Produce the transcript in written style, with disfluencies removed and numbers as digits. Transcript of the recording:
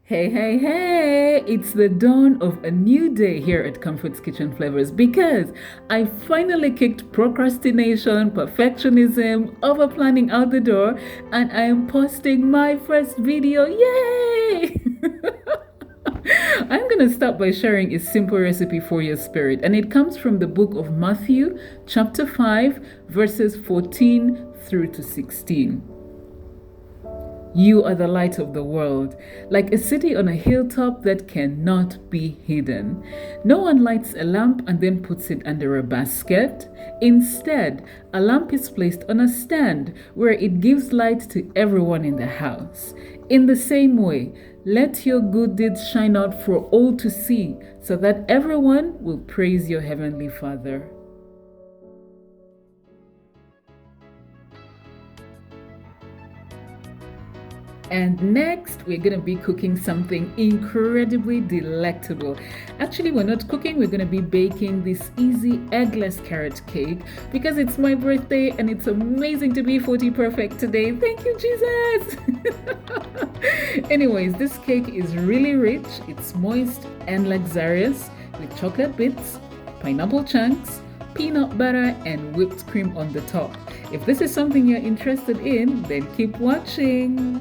Hey, hey, hey! It's the dawn of a new day here at Comfort's Kitchen Flavors because I finally kicked procrastination, perfectionism, over planning out the door, and I am posting my first video. Yay! I'm gonna start by sharing a simple recipe for your spirit, and it comes from the book of Matthew, chapter 5, verses 14 through to 16. You are the light of the world, like a city on a hilltop that cannot be hidden. No one lights a lamp and then puts it under a basket. Instead, a lamp is placed on a stand where it gives light to everyone in the house. In the same way, let your good deeds shine out for all to see, so that everyone will praise your heavenly Father. And next, we're going to be cooking something incredibly delectable. Actually, we're not cooking, we're going to be baking this easy eggless carrot cake because it's my birthday and it's amazing to be 40 perfect today. Thank you, Jesus! Anyways, this cake is really rich, it's moist and luxurious with chocolate bits, pineapple chunks, peanut butter, and whipped cream on the top. If this is something you're interested in, then keep watching.